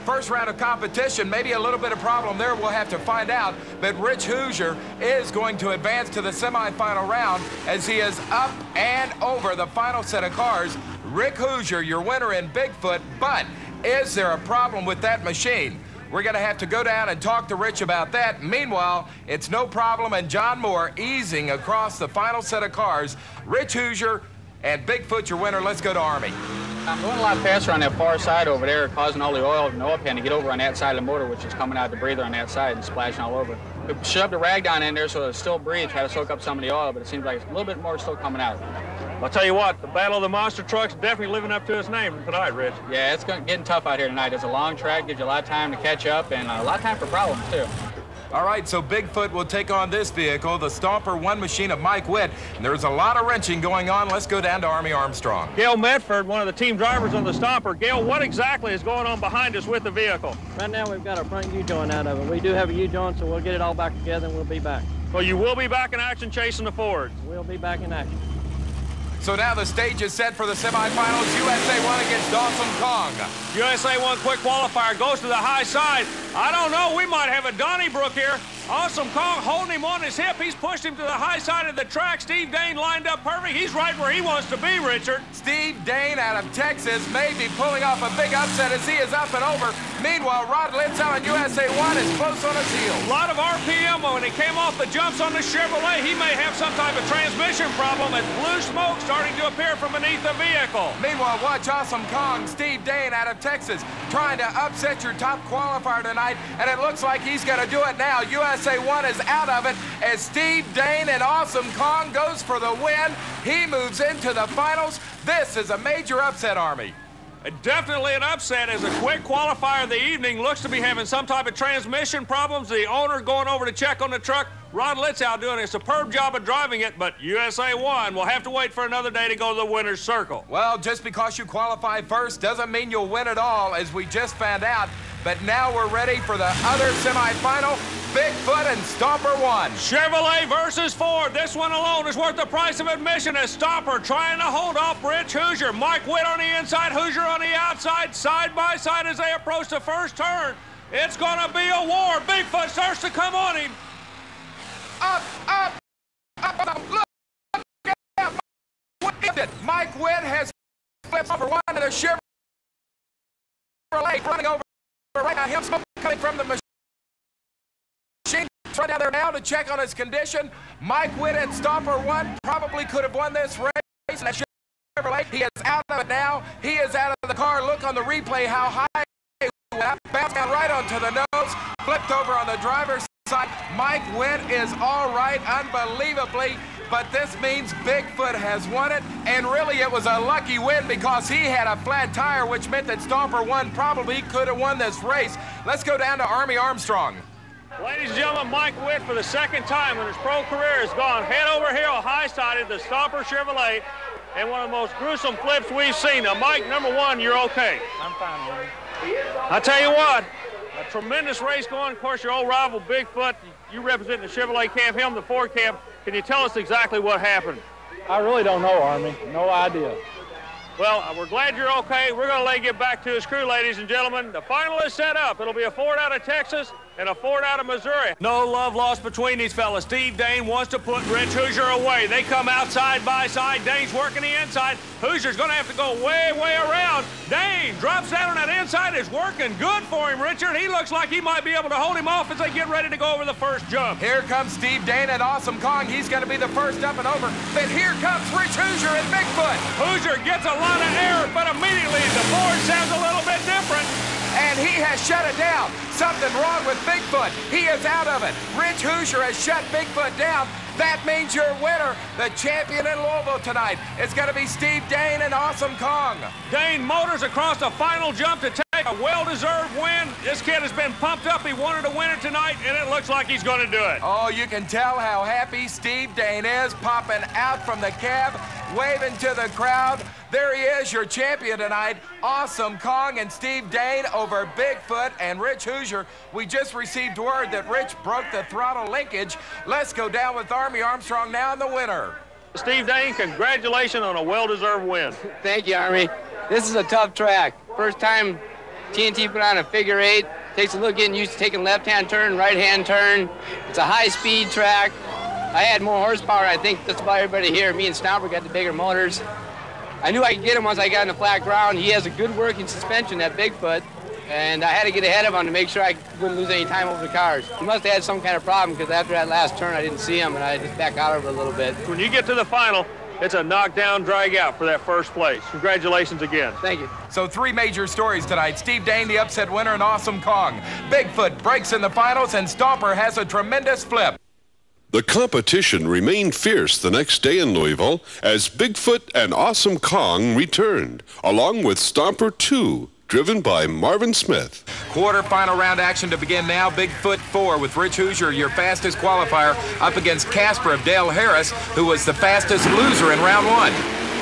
first round of competition. Maybe a little bit of problem there. We'll have to find out. But Rich Hoosier is going to advance to the semifinal round as he is up and over the final set of cars. Rick Hoosier, your winner in Bigfoot, but is there a problem with that machine? We're going to have to go down and talk to Rich about that. Meanwhile, it's No Problem and John Moore easing across the final set of cars. Rich Hoosier and Bigfoot, your winner. Let's go to Army. I'm going a lot faster on that far side over there, causing all the oil in the oil pan to get over on that side of the motor, which is coming out the breather on that side and splashing all over. We shoved a rag down in there so it still breathes, try to soak up some of the oil, but it seems like it's a little bit more still coming out. I'll tell you what, the Battle of the Monster Trucks definitely living up to its name tonight, Rich. Yeah, it's getting tough out here tonight. It's a long track, gives you a lot of time to catch up, and a lot of time for problems, too. All right, so Bigfoot will take on this vehicle, the Stomper 1 machine of Mike Witt. And there's a lot of wrenching going on. Let's go down to Army Armstrong. Gail Medford, one of the team drivers on the Stomper. Gail, what exactly is going on behind us with the vehicle? Right now we've got a front U-joint out of it. We do have a U-joint, so we'll get it all back together and we'll be back. Well, you will be back in action chasing the Fords. We'll be back in action. So now the stage is set for the semifinals. USA 1 against Awesome Kong. USA 1 quick qualifier goes to the high side. I don't know, we might have a Donnybrook here. Awesome Kong holding him on his hip. He's pushed him to the high side of the track. Steve Dane lined up perfect. He's right where he wants to be, Richard. Steve Dane out of Texas may be pulling off a big upset as he is up and over. Meanwhile, Rod Litzow in USA 1 is close on his heels. A lot of RPM when he came off the jumps on the Chevrolet. He may have some type of transmission problem as blue smoke starting to appear from beneath the vehicle. Meanwhile, watch Awesome Kong, Steve Dane out of Texas, trying to upset your top qualifier tonight, and it looks like he's going to do it now. USA 1 is out of it as Steve Dane and Awesome Kong goes for the win. He moves into the finals. This is a major upset, Army. Definitely an upset as a quick qualifier of the evening. Looks to be having some type of transmission problems. The owner going over to check on the truck. Rod Litzow doing a superb job of driving it, but USA 1 will have to wait for another day to go to the winner's circle. Well, just because you qualify first doesn't mean you'll win it all, as we just found out. But now we're ready for the other semifinal, Bigfoot and Stomper 1. Chevrolet versus Ford. This one alone is worth the price of admission as Stomper trying to hold off Rich Hoosier. Mike Witt on the inside, Hoosier on the outside, side by side as they approach the first turn. It's going to be a war. Bigfoot starts to come on him. Up, up, up, up, look at that. Mike Witt has flipped over one of the Chevrolet running over right now. Him smoke coming from the machine. Right down there now to check on his condition. Mike Witt and Stomper 1 probably could have won this race. And that Chevrolet, he is out of it now. He is out of the car. Look on the replay how high he went up. Bounced down right onto the nose. Flipped over on the driver's Mike Witt is all right, unbelievably, but this means Bigfoot has won it, and really it was a lucky win because he had a flat tire, which meant that Stomper 1 probably could have won this race. Let's go down to Army Armstrong. Ladies and gentlemen, Mike Witt, for the second time in his pro career, has gone head over heel, high-sided the Stomper Chevrolet, and one of the most gruesome flips we've seen. Now, Mike, number one, you're okay. I'm fine, Willie. I tell you what, a tremendous race going. Of course, your old rival, Bigfoot, you represent the Chevrolet camp, him the Ford camp. Can you tell us exactly what happened? I really don't know, Army. No idea. Well, we're glad you're okay. We're going to let you get back to his crew, ladies and gentlemen. The final is set up. It'll be a Ford out of Texas and a Ford out of Missouri. No love lost between these fellas. Steve Dane wants to put Rich Hoosier away. They come out side by side. Dane's working the inside. Hoosier's going to have to go way, way around. Dane drops down on that inside. It's working good for him, Richard. He looks like he might be able to hold him off as they get ready to go over the first jump. Here comes Steve Dane and Awesome Kong. He's going to be the first up and over. But here comes Rich Hoosier and Bigfoot. Hoosier gets a lot of air, but immediately the Ford sounds a little bit different. And he has shut it down. Something wrong with Bigfoot. He is out of it. Rich Hoosier has shut Bigfoot down. That means your winner, the champion in Louisville tonight. It's going to be Steve Dane and Awesome Kong. Dane motors across the final jump to take a well-deserved win. This kid has been pumped up. He wanted to win it tonight, and it looks like he's going to do it. Oh, you can tell how happy Steve Dane is, popping out from the cab, waving to the crowd. There he is, your champion tonight, Awesome Kong and Steve Dane over Bigfoot and Rich Hoosier. We just received word that Rich broke the throttle linkage. Let's go down with Army Armstrong now and the winner. Steve Dane, congratulations on a well-deserved win. Thank you, Army. This is a tough track. First time TNT put on a figure 8. Takes a little getting used to taking left-hand turn, right-hand turn. It's a high-speed track. I had more horsepower, I think, just about everybody here. Me and Stomper got the bigger motors. I knew I could get him once I got in the flat ground. He has a good working suspension, that Bigfoot, and I had to get ahead of him to make sure I wouldn't lose any time over the cars. He must have had some kind of problem because after that last turn, I didn't see him, and I just backed out of it a little bit. When you get to the final, it's a knockdown, drag out for that first place. Congratulations again. Thank you. So 3 major stories tonight. Steve Dane, the upset winner, and Awesome Kong. Bigfoot breaks in the finals, and Stomper has a tremendous flip. The competition remained fierce the next day in Louisville as Bigfoot and Awesome Kong returned, along with Stomper 2, driven by Marvin Smith. Quarter-final round action to begin now. Bigfoot 4 with Rich Hoosier, your fastest qualifier, up against Casper of Dale Harris, who was the fastest loser in round 1.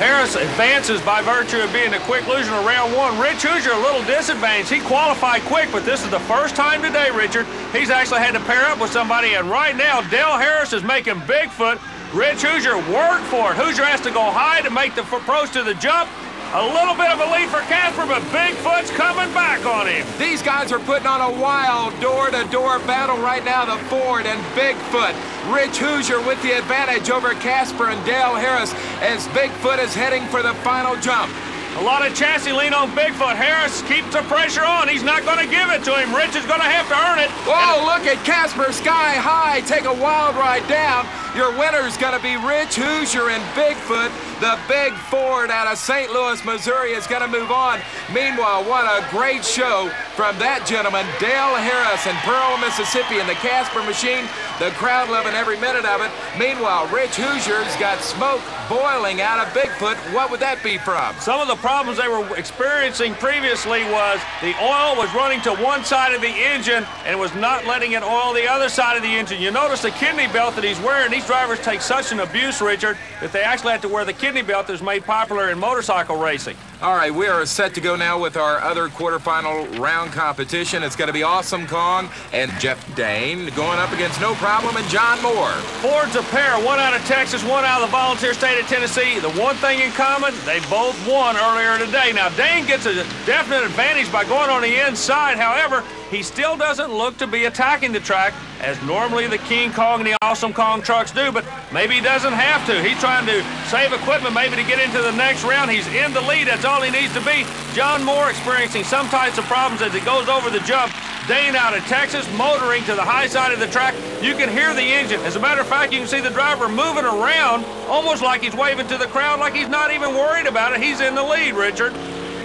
Harris advances by virtue of being a quick loser in round 1. Rich Hoosier, a little disadvantaged. He qualified quick, but this is the first time today, Richard, he's actually had to pair up with somebody, and right now, Dale Harris is making Bigfoot. Rich Hoosier work for it. Hoosier has to go high to make the approach to the jump. A little bit of a lead for Casper, but Bigfoot's coming back on him. These guys are putting on a wild door-to-door battle right now, the Ford and Bigfoot. Rich Hoosier with the advantage over Casper and Dale Harris as Bigfoot is heading for the final jump. A lot of chassis lean on Bigfoot. Harris keeps the pressure on. He's not going to give it to him. Rich is going to have to earn it. Whoa, look at Casper sky high. Take a wild ride down. Your winner's going to be Rich Hoosier and Bigfoot. The big Ford out of St. Louis, Missouri is going to move on. Meanwhile, what a great show from that gentleman, Dale Harris in Pearl, Mississippi in the Casper machine. The crowd loving every minute of it. Meanwhile, Rich Hoosier's got smoke boiling out of Bigfoot. What would that be from? Some of the problems they were experiencing previously was the oil was running to one side of the engine and was not letting it oil the other side of the engine. You notice the kidney belt that he's wearing. These drivers take such an abuse, Richard, that they actually have to wear the kidney belt that's made popular in motorcycle racing. All right, we are set to go now with our other quarterfinal round competition. It's going to be Awesome Kong and Jeff Dane going up against No Problem and John Moore. Ford's a pair, one out of Texas, one out of the volunteer state of Tennessee. The one thing in common, they both won earlier today. Now, Dane gets a definite advantage by going on the inside. However, he still doesn't look to be attacking the track as normally the King Kong and the Awesome Kong trucks do, but maybe he doesn't have to. He's trying to save equipment maybe to get into the next round. He's in the lead. That's all he needs to be. John Moore experiencing some types of problems as he goes over the jump. Dane out of Texas motoring to the high side of the track. You can hear the engine. As a matter of fact, you can see the driver moving around almost like he's waving to the crowd like he's not even worried about it. He's in the lead, Richard.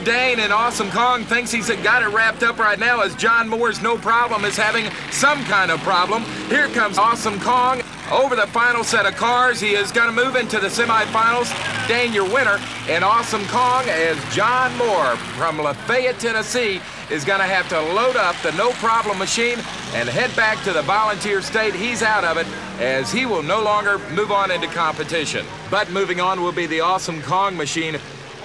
Dane, and Awesome Kong thinks he's got it wrapped up right now as John Moore's No Problem is having some kind of problem. Here comes Awesome Kong over the final set of cars. He is going to move into the semifinals. Dane, your winner, and Awesome Kong as John Moore from Lafayette, Tennessee, is going to have to load up the No Problem machine and head back to the volunteer state. He's out of it as he will no longer move on into competition. But moving on will be the Awesome Kong machine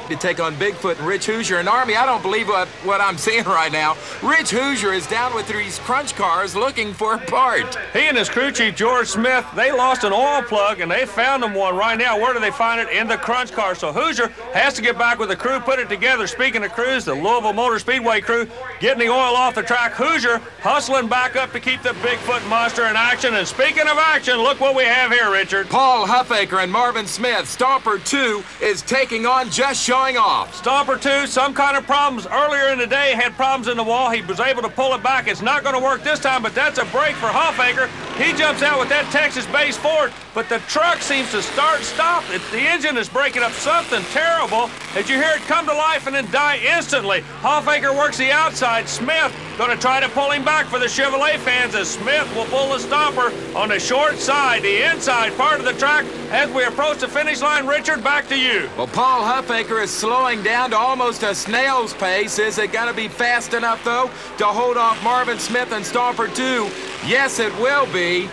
to take on Bigfoot and Rich Hoosier. And Army, I don't believe what I'm seeing right now. Rich Hoosier is down with these crunch cars looking for a part. He and his crew chief, George Smith, they lost an oil plug, and they found them one right now. Where do they find it? In the crunch car. So Hoosier has to get back with the crew, put it together. Speaking of crews, the Louisville Motor Speedway crew getting the oil off the track. Hoosier hustling back up to keep the Bigfoot monster in action. And speaking of action, look what we have here, Richard. Paul Huffaker and Marvin Smith. Stomper 2 is taking on Just Showing Off. Stomper 2, some kind of problems earlier in the day, had problems in the wall. He was able to pull it back. It's not going to work this time, but that's a break for Huffaker. He jumps out with that Texas-based Ford, but the truck seems to stop. The engine is breaking up something terrible as you hear it come to life and then die instantly. Huffaker works the outside. Smith going to try to pull him back for the Chevrolet fans as Smith will pull the Stomper on the short side, the inside part of the track. As we approach the finish line, Richard, back to you. Well, Paul Huffaker is slowing down to almost a snail's pace. Is it going to be fast enough, though, to hold off Marvin Smith and Stomper 2? Yes, it will be.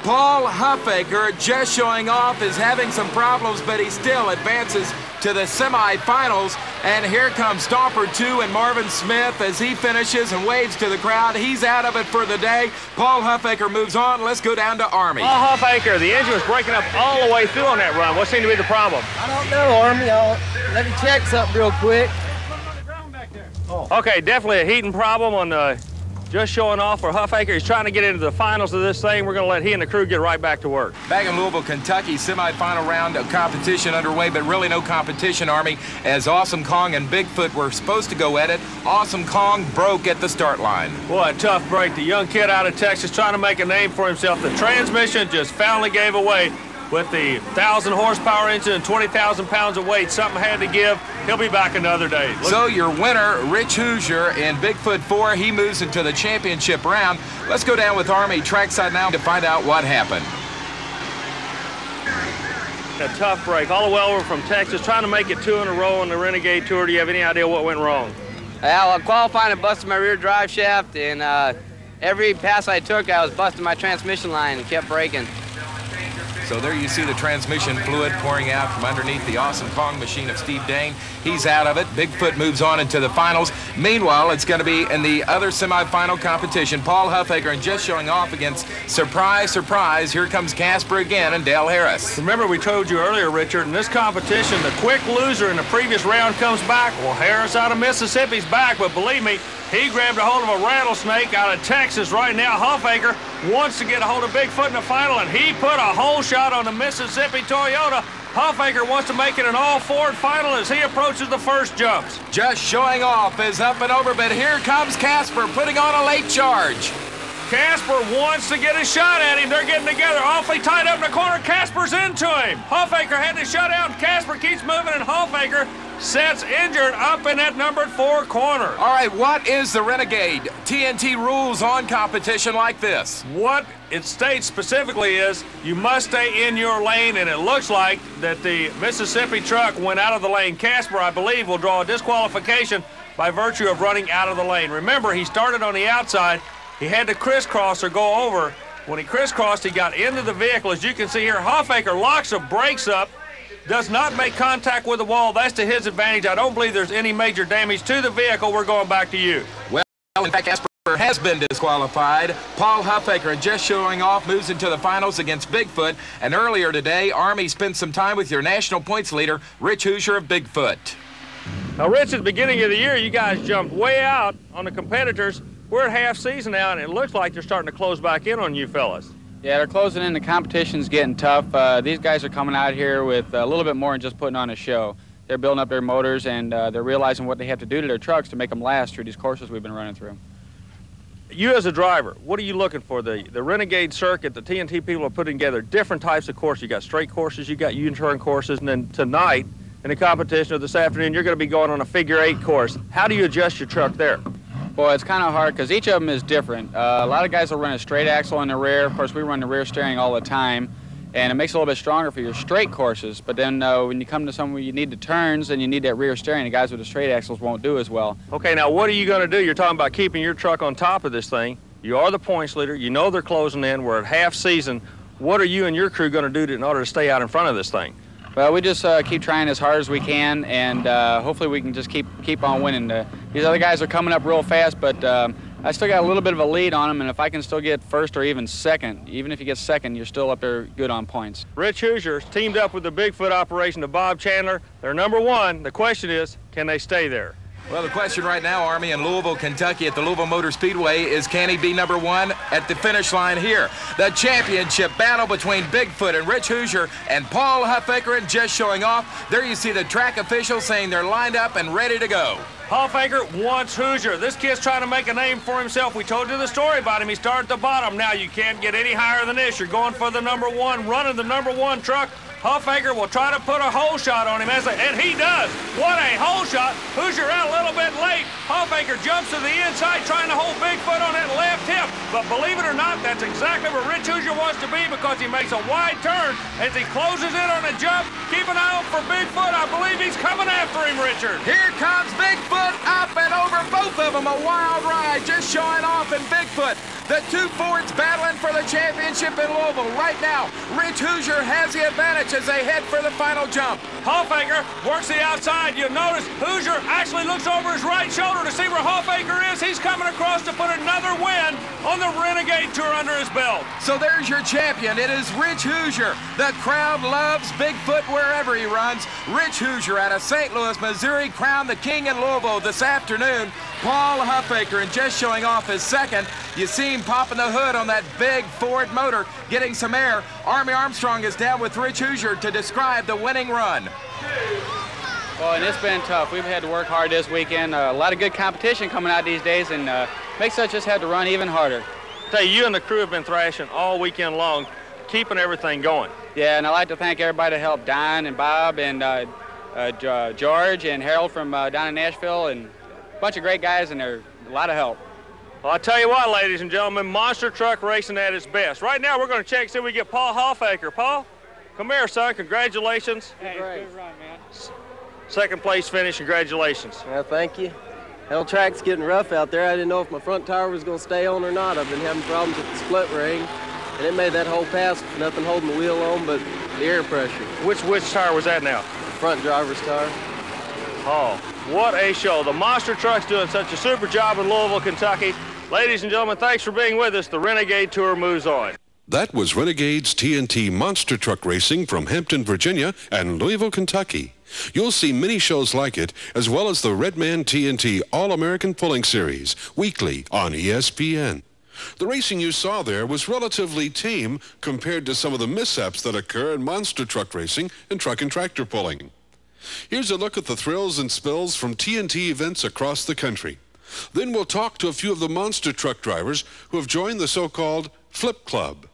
Paul Huffaker, Just Showing Off, is having some problems, but he still advances to the semifinals. And here comes Stomper 2 and Marvin Smith as he finishes and waves to the crowd. He's out of it for the day. Paul Huffaker moves on. Let's go down to Army. Paul Huffaker, the engine was breaking up all the way through on that run. What seemed to be the problem? I don't know, Army. Let me check something real quick. Okay, definitely a heating problem on Just Showing Off for Huffaker. He's trying to get into the finals of this thing. We're going to let he and the crew get right back to work. Back in Louisville, Kentucky, semifinal round of competition underway, but really no competition, Army, as Awesome Kong and Bigfoot were supposed to go at it. Awesome Kong broke at the start line. Boy, a tough break. The young kid out of Texas trying to make a name for himself. The transmission just finally gave away. With the 1,000 horsepower engine and 20,000 pounds of weight, something had to give. He'll be back another day. So your winner, Rich Hoosier, in Bigfoot 4, he moves into the championship round. Let's go down with Army trackside now to find out what happened. A tough break, all the way over from Texas, trying to make it 2 in a row on the Renegade Tour. Do you have any idea what went wrong? Well, qualifying, I busted my rear drive shaft, and every pass I took, I was busting my transmission line and kept breaking. So there you see the transmission fluid pouring out from underneath the Awesome Kong machine of Steve Dane. He's out of it. Bigfoot moves on into the finals. Meanwhile, it's going to be in the other semifinal competition. Paul Huffaker and Just Showing Off against, surprise, surprise, here comes Casper again and Dale Harris. Remember we told you earlier, Richard, in this competition, the quick loser in the previous round comes back. Well, Harris out of Mississippi's back, but believe me, he grabbed a hold of a rattlesnake out of Texas right now. Huffaker wants to get a hold of Bigfoot in the final, and he put a hole shot on the Mississippi Toyota. Huffaker wants to make it an all-Ford final as he approaches the first jumps. Just Showing Off is up and over, but here comes Casper putting on a late charge. Casper wants to get a shot at him. They're getting together awfully tight up in the corner. Casper's into him. Huffaker had to shut out, and Casper keeps moving, and Huffaker sets injured up in that numbered 4 corner. All right, what is the Renegade TNT rules on competition like this? What it states specifically is you must stay in your lane, and it looks like that the Mississippi truck went out of the lane. Casper, I believe, will draw a disqualification by virtue of running out of the lane. Remember, he started on the outside. He had to crisscross or go over. When he crisscrossed, he got into the vehicle. As you can see here, Huffaker locks the brakes up, does not make contact with the wall. That's to his advantage. I don't believe there's any major damage to the vehicle. We're going back to you. Well, in fact, Casper has been disqualified. Paul Huffaker, Just Showing Off, moves into the finals against Bigfoot. And earlier today, Army spent some time with your national points leader, Rich Hoosier of Bigfoot. Now, Rich, at the beginning of the year, you guys jumped way out on the competitors. We're at half season now, and it looks like they're starting to close back in on you fellas. Yeah, they're closing in. The competition's getting tough. These guys are coming out here with a little bit more than just putting on a show. They're building up their motors, and they're realizing what they have to do to their trucks to make them last through these courses we've been running through. You as a driver, what are you looking for? The Renegade circuit, the TNT people are putting together different types of courses. You got straight courses, you got U-turn courses, and then tonight in the competition, or this afternoon you're going to be going on a figure-8 course. How do you adjust your truck there? Well, it's kind of hard because each of them is different. A lot of guys will run a straight axle in the rear. Of course, we run the rear steering all the time, and it makes it a little bit stronger for your straight courses. But then when you come to somewhere you need the turns and you need that rear steering, the guys with the straight axles won't do as well. Okay, now what are you going to do? You're talking about keeping your truck on top of this thing. You are the points leader. You know they're closing in. We're at half season. What are you and your crew going to do in order to stay out in front of this thing? Well, we just keep trying as hard as we can, and hopefully we can just keep on winning. These other guys are coming up real fast, but I still got a little bit of a lead on them, and if I can still get first or even second, even if you get second, you're still up there good on points. Rich Hoosier teamed up with the Bigfoot operation to Bob Chandler. They're #1. The question is, can they stay there? Well, the question right now, Army, in Louisville, Kentucky at the Louisville Motor Speedway is, can he be #1 at the finish line here? The championship battle between Bigfoot and Rich Hoosier and Paul Huffaker, and just showing off. There you see the track officials saying they're lined up and ready to go. Huffaker wants Hoosier. This kid's trying to make a name for himself. We told you the story about him. He started at the bottom. Now you can't get any higher than this. You're going for the #1, running the #1 truck. Huffaker will try to put a hole shot on him, and he does. What a hole shot. Hoosier out a little bit late. Huffaker jumps to the inside trying to hold Bigfoot on that left hip. But believe it or not, that's exactly where Rich Hoosier wants to be, because he makes a wide turn as he closes in on a jump. Keep an eye out for Bigfoot. I believe he's coming after him, Richard. Here comes Bigfoot, up and over both of them. A wild ride, just showing off in Bigfoot. The two Fords battling for the championship in Louisville. Right now, Rich Hoosier has the advantage as they head for the final jump. Huffaker works the outside. You'll notice Hoosier actually looks over his right shoulder to see where Huffaker is. He's coming across to put another win on the Renegade Tour under his belt. So there's your champion. It is Rich Hoosier. The crowd loves Bigfoot wherever he runs. Rich Hoosier out of St. Louis, Missouri, crowned the king in Louisville this afternoon. Paul Huffaker, and just showing off his second. You see him popping the hood on that big Ford motor, getting some air. Army Armstrong is down with Rich Hoosier to describe the winning run. Well, and it's been tough. We've had to work hard this weekend. A lot of good competition coming out these days, and makes us just have to run even harder. Tell you and the crew have been thrashing all weekend long, keeping everything going. Yeah, and I'd like to thank everybody that helped, Don and Bob and George and Harold from down in Nashville, and a bunch of great guys, and they're a lot of help. Well, I'll tell you what, ladies and gentlemen, monster truck racing at its best. Right now, we're going to check, see if we get Paul Huffaker. Paul, come here, son. Congratulations. Hey, good run, man. Second place finish. Congratulations. Well, thank you. Hell, track's getting rough out there. I didn't know if my front tire was going to stay on or not. I've been having problems with the split ring, and it made that whole pass nothing holding the wheel on but the air pressure. Which tire was that now? Front driver's tire. Oh, what a show. The monster truck's doing such a super job in Louisville, Kentucky. Ladies and gentlemen, thanks for being with us. The Renegade Tour moves on. That was Renegade's TNT Monster Truck Racing from Hampton, Virginia and Louisville, Kentucky. You'll see many shows like it, as well as the Redman TNT All-American Pulling Series, weekly on ESPN. The racing you saw there was relatively tame compared to some of the mishaps that occur in monster truck racing and truck and tractor pulling. Here's a look at the thrills and spills from TNT events across the country. Then we'll talk to a few of the monster truck drivers who have joined the so-called Flip Club.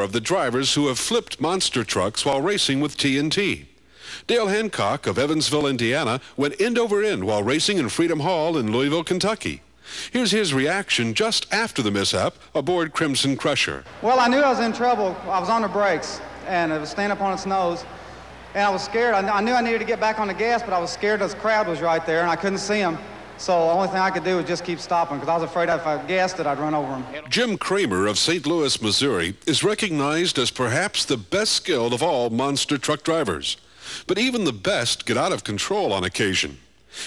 of the drivers who have flipped monster trucks while racing with TNT. Dale Hancock of Evansville, Indiana, went end over end while racing in Freedom Hall in Louisville, Kentucky. Here's his reaction just after the mishap aboard Crimson Crusher. Well, I knew I was in trouble. I was on the brakes, and it was standing up on its nose. And I was scared. I knew I needed to get back on the gas, but I was scared this crowd was right there, and I couldn't see him. So the only thing I could do was just keep stopping, because I was afraid if I gassed it, I'd run over him. Jim Kramer of St. Louis, Missouri, is recognized as perhaps the best skilled of all monster truck drivers. But even the best get out of control on occasion.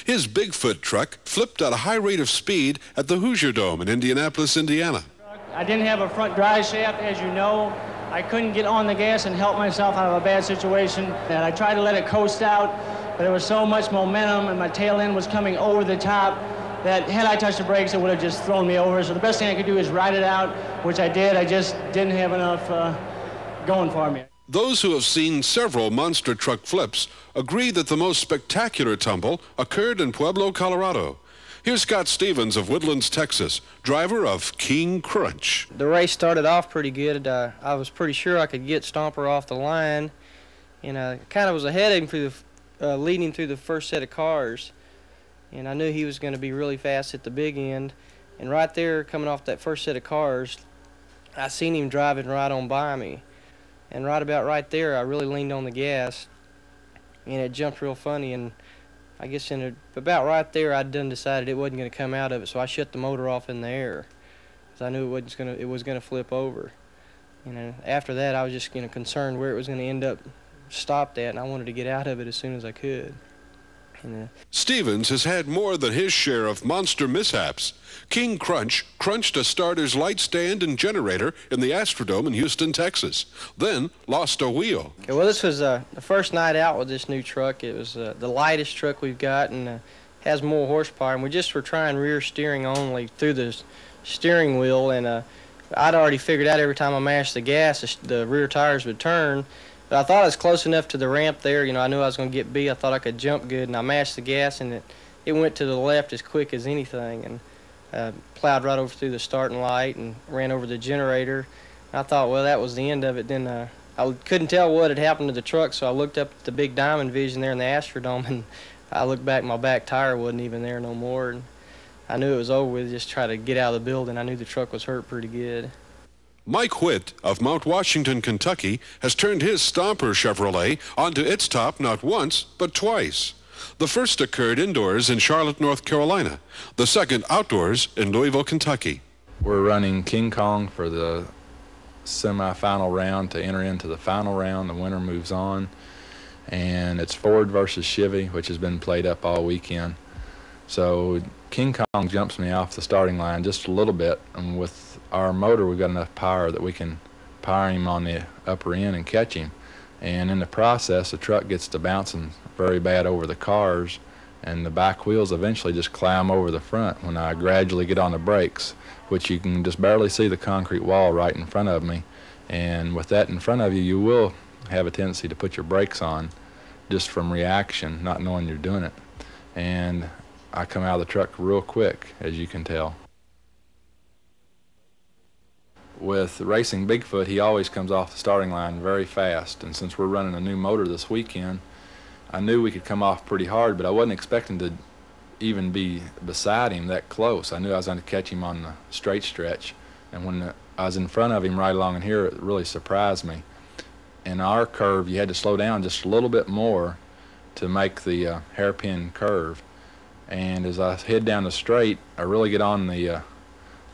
His Bigfoot truck flipped at a high rate of speed at the Hoosier Dome in Indianapolis, Indiana. I didn't have a front drive shaft, as you know. I couldn't get on the gas and help myself out of a bad situation. And I tried to let it coast out, but there was so much momentum and my tail end was coming over the top that had I touched the brakes, it would have just thrown me over. So the best thing I could do is ride it out, which I did. I just didn't have enough going for me. Those who have seen several monster truck flips agree that the most spectacular tumble occurred in Pueblo, Colorado. Here's Scott Stevens of Woodlands, Texas, driver of King Crunch. The race started off pretty good. I was pretty sure I could get Stomper off the line, and I kind of was ahead of him through leading through the first set of cars. And I knew he was going to be really fast at the big end. And right there, coming off that first set of cars, I seen him driving right on by me. And right about right there, I really leaned on the gas, and it jumped real funny. And I guess about right there, I'd done decided it wasn't going to come out of it, so I shut the motor off in the air, because I knew it was going to flip over. And after that, I was just concerned where it was going to end up stopped at, and I wanted to get out of it as soon as I could. Stevens has had more than his share of monster mishaps. King Crunch crunched a starter's light stand and generator in the Astrodome in Houston, Texas, then lost a wheel. Okay, well, this was the first night out with this new truck. It was the lightest truck we've got, and has more horsepower, and we just were trying rear steering only through the steering wheel, and I'd already figured out every time I mashed the gas, the rear tires would turn. But I thought I was close enough to the ramp there. I knew I was going to get beat. I thought I could jump good, and I mashed the gas, and it went to the left as quick as anything, and plowed right over through the starting light and ran over the generator. And I thought, well, that was the end of it. Then I couldn't tell what had happened to the truck, so I looked up at the big diamond vision there in the Astrodome, and I looked back, my back tire wasn't even there no more. And I knew it was over with. Just try to get out of the building. I knew the truck was hurt pretty good. Mike Witt of Mount Washington, Kentucky, has turned his Stomper Chevrolet onto its top not once, but twice. The first occurred indoors in Charlotte, North Carolina. The second outdoors in Louisville, Kentucky. We're running King Kong for the semifinal round to enter into the final round. The winner moves on. And it's Ford versus Chevy, which has been played up all weekend. So King Kong jumps me off the starting line just a little bit, and with our motor we've got enough power that we can power him on the upper end and catch him. And in the process, the truck gets to bouncing very bad over the cars, and the back wheels eventually just climb over the front when I gradually get on the brakes, which you can just barely see the concrete wall right in front of me. And with that in front of you, you will have a tendency to put your brakes on just from reaction, not knowing you're doing it. And I come out of the truck real quick, as you can tell. With racing Bigfoot, he always comes off the starting line very fast, and since we're running a new motor this weekend, I knew we could come off pretty hard, but I wasn't expecting to even be beside him that close. I knew I was going to catch him on the straight stretch, and when I was in front of him right along in here, it really surprised me. In our curve, you had to slow down just a little bit more to make the hairpin curve. And as I head down the straight, I really get on the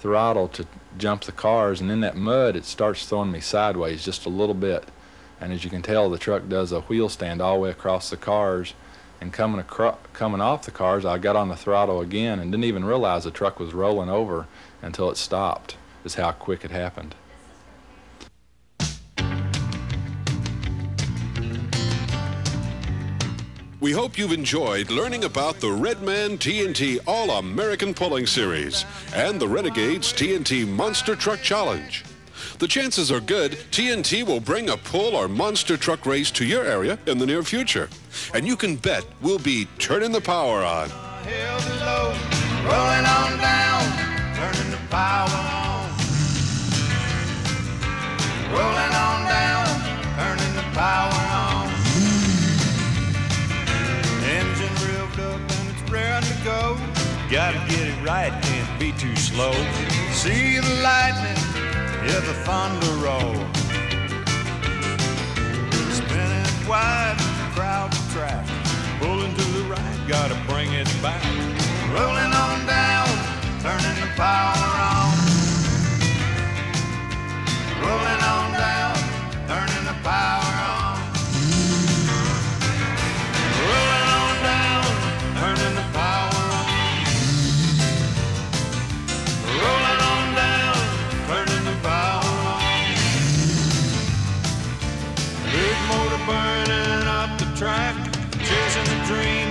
throttle to jump the cars, and in that mud, it starts throwing me sideways just a little bit. And as you can tell, the truck does a wheel stand all the way across the cars. And coming off the cars, I got on the throttle again and didn't even realize the truck was rolling over until it stopped. Is how quick it happened. We hope you've enjoyed learning about the Redman TNT All-American Pulling Series and the Renegades TNT Monster Truck Challenge. The chances are good TNT will bring a pull or monster truck race to your area in the near future. And you can bet we'll be turning the power on. Rolling on down, turning the power on. Rolling on. too slow. See the lightning, hear the thunder roll. Spinning wide, crowd the track. Pulling to the right, gotta bring it back. Rolling on down, turning the power on. Rolling on down, turning the power on. Rolling on down, turning the power on. Rolling on down, turning the power on. Big motor burning up the track, chasing the dream